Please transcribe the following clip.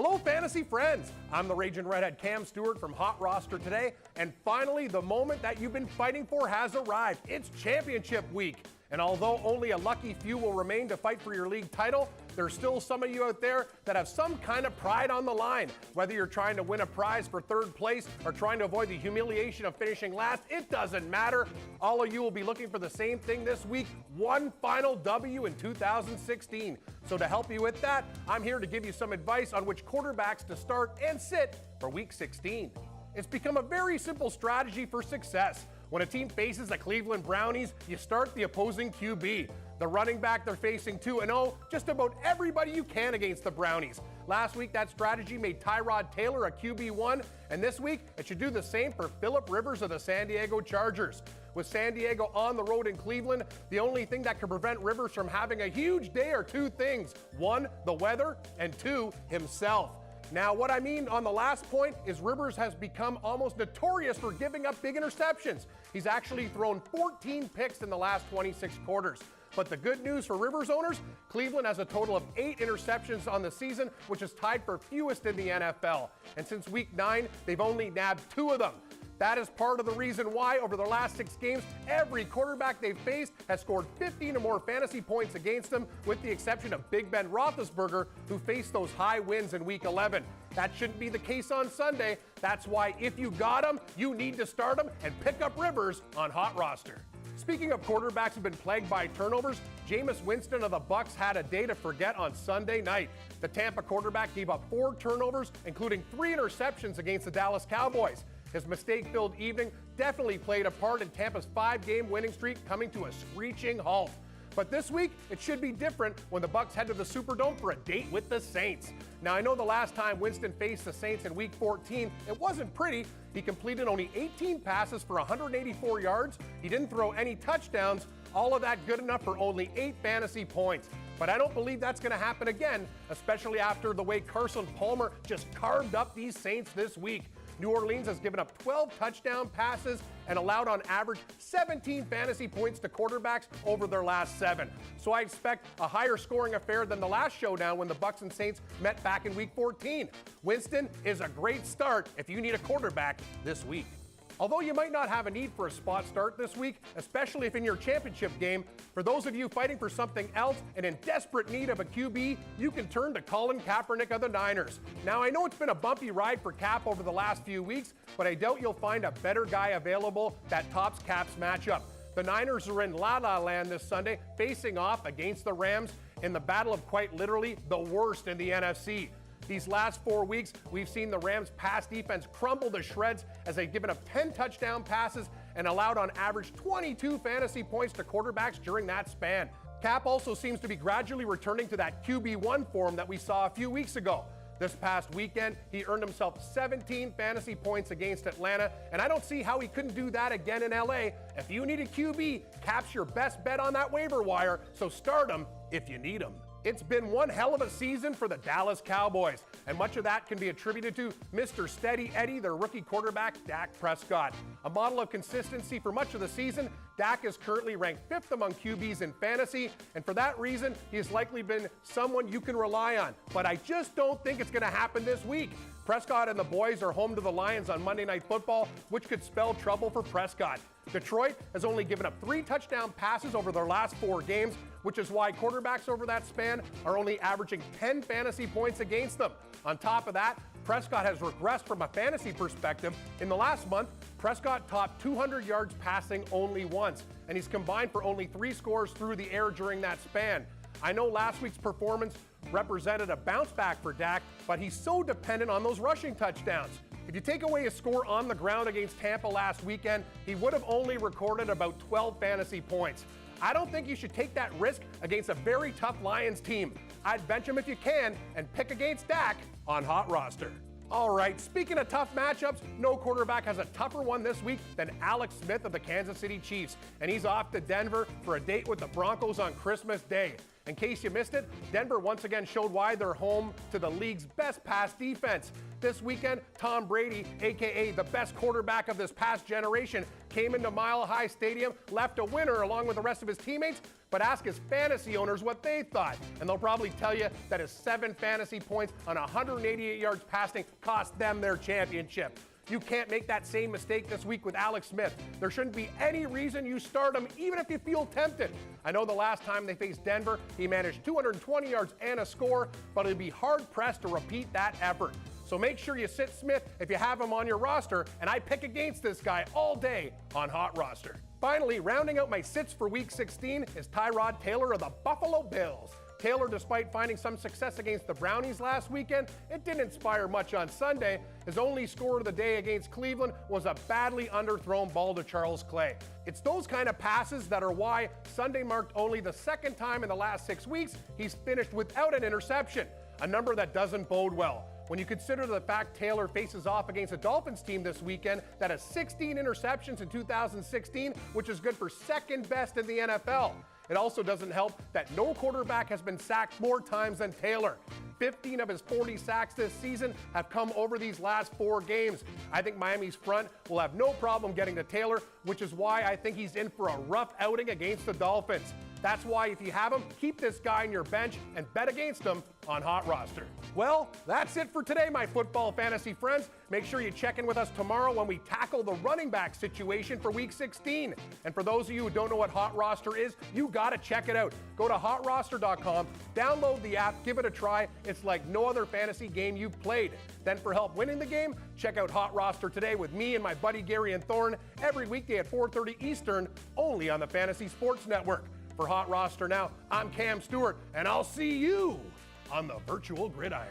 Hello, fantasy friends. I'm the Raging Redhead Cam Stewart from HotRoster today, and finally, the moment that you've been fighting for has arrived. It's championship week, and although only a lucky few will remain to fight for your league title, there's still some of you out there that have some kind of pride on the line. Whether you're trying to win a prize for third place or trying to avoid the humiliation of finishing last, it doesn't matter. All of you will be looking for the same thing this week, one final W in 2016. So to help you with that, I'm here to give you some advice on which quarterbacks to start and sit for week 16. It's become a very simple strategy for success. When a team faces the Cleveland Brownies, you start the opposing QB. The running back they're facing 2-0, just about everybody you can against the Brownies. Last week, that strategy made Tyrod Taylor a QB1, and this week, it should do the same for Phillip Rivers of the San Diego Chargers. With San Diego on the road in Cleveland, the only thing that could prevent Rivers from having a huge day are two things. One, the weather, and two, himself. Now, what I mean on the last point is Rivers has become almost notorious for giving up big interceptions. He's actually thrown 14 picks in the last 26 quarters. But the good news for Rivers owners, Cleveland has a total of 8 interceptions on the season, which is tied for fewest in the NFL. And since week 9, they've only nabbed 2 of them. That is part of the reason why, over the last 6 games, every quarterback they've faced has scored 15 or more fantasy points against them, with the exception of Big Ben Roethlisberger, who faced those high wins in Week 11. That shouldn't be the case on Sunday. That's why if you got him, you need to start him and pick up Rivers on HotRoster. Speaking of quarterbacks who've been plagued by turnovers, Jameis Winston of the Bucs had a day to forget on Sunday night. The Tampa quarterback gave up 4 turnovers, including 3 interceptions against the Dallas Cowboys. His mistake-filled evening definitely played a part in Tampa's 5-game winning streak coming to a screeching halt. But this week, it should be different when the Bucs head to the Superdome for a date with the Saints. Now, I know the last time Winston faced the Saints in Week 14, it wasn't pretty. He completed only 18 passes for 184 yards. He didn't throw any touchdowns. All of that good enough for only 8 fantasy points. But I don't believe that's going to happen again, especially after the way Carson Palmer just carved up these Saints this week. New Orleans has given up 12 touchdown passes and allowed on average 17 fantasy points to quarterbacks over their last 7. So I expect a higher scoring affair than the last showdown when the Bucs and Saints met back in Week 14. Winston is a great start if you need a quarterback this week. Although you might not have a need for a spot start this week, especially if in your championship game, for those of you fighting for something else and in desperate need of a QB, you can turn to Colin Kaepernick of the Niners. Now, I know it's been a bumpy ride for Cap over the last few weeks, but I doubt you'll find a better guy available that tops Cap's matchup. The Niners are in La La Land this Sunday, facing off against the Rams in the battle of quite literally the worst in the NFC. These last 4 weeks, we've seen the Rams' pass defense crumble to shreds as they've given up 10 touchdown passes and allowed on average 22 fantasy points to quarterbacks during that span. Cap also seems to be gradually returning to that QB1 form that we saw a few weeks ago. This past weekend, he earned himself 17 fantasy points against Atlanta, and I don't see how he couldn't do that again in LA. If you need a QB, Cap's your best bet on that waiver wire, so start him if you need him. It's been one hell of a season for the Dallas Cowboys, and much of that can be attributed to Mr. Steady Eddie, their rookie quarterback, Dak Prescott. A model of consistency for much of the season, Dak is currently ranked 5th among QBs in fantasy, and for that reason, he has likely been someone you can rely on. But I just don't think it's going to happen this week. Prescott and the boys are home to the Lions on Monday Night Football, which could spell trouble for Prescott. Detroit has only given up 3 touchdown passes over their last 4 games, which is why quarterbacks over that span are only averaging 10 fantasy points against them. On top of that, Prescott has regressed from a fantasy perspective. In the last month, Prescott topped 200 yards passing only once, and he's combined for only 3 scores through the air during that span. I know last week's performance represented a bounce back for Dak, but he's so dependent on those rushing touchdowns. If you take away his score on the ground against Tampa last weekend, he would have only recorded about 12 fantasy points. I don't think you should take that risk against a very tough Lions team. I'd bench him if you can and pick against Dak on HotRoster. All right, speaking of tough matchups, no quarterback has a tougher one this week than Alex Smith of the Kansas City Chiefs, and he's off to Denver for a date with the Broncos on Christmas Day. In case you missed it, Denver once again showed why they're home to the league's best pass defense. This weekend, Tom Brady, aka the best quarterback of this past generation, came into Mile High Stadium, left a winner along with the rest of his teammates, but ask his fantasy owners what they thought, and they'll probably tell you that his 7 fantasy points on 188 yards passing cost them their championship. You can't make that same mistake this week with Alex Smith. There shouldn't be any reason you start him, even if you feel tempted. I know the last time they faced Denver, he managed 220 yards and a score, but it'd be hard-pressed to repeat that effort. So make sure you sit Smith if you have him on your roster, and I pick against this guy all day on HotRoster. Finally, rounding out my sits for Week 16 is Tyrod Taylor of the Buffalo Bills. Taylor, despite finding some success against the Brownies last weekend, it didn't inspire much on Sunday. His only score of the day against Cleveland was a badly underthrown ball to Charles Clay. It's those kind of passes that are why Sunday marked only the second time in the last 6 weeks he's finished without an interception, a number that doesn't bode well. When you consider the fact Taylor faces off against a Dolphins team this weekend that has 16 interceptions in 2016, which is good for second best in the NFL. It also doesn't help that no quarterback has been sacked more times than Taylor. 15 of his 40 sacks this season have come over these last 4 games. I think Miami's front will have no problem getting to Taylor, which is why I think he's in for a rough outing against the Dolphins. That's why if you have him, keep this guy on your bench and bet against him on HotRoster. Well, that's it for today, my football fantasy friends. Make sure you check in with us tomorrow when we tackle the running back situation for Week 16. And for those of you who don't know what HotRoster is, you gotta check it out. Go to HotRoster.com, download the app, give it a try. It's like no other fantasy game you've played. Then for help winning the game, check out HotRoster today with me and my buddy Gary and Thorne every weekday at 4:30 Eastern, only on the Fantasy Sports Network. For HotRoster now, I'm Cam Stewart, and I'll see you on the virtual gridiron.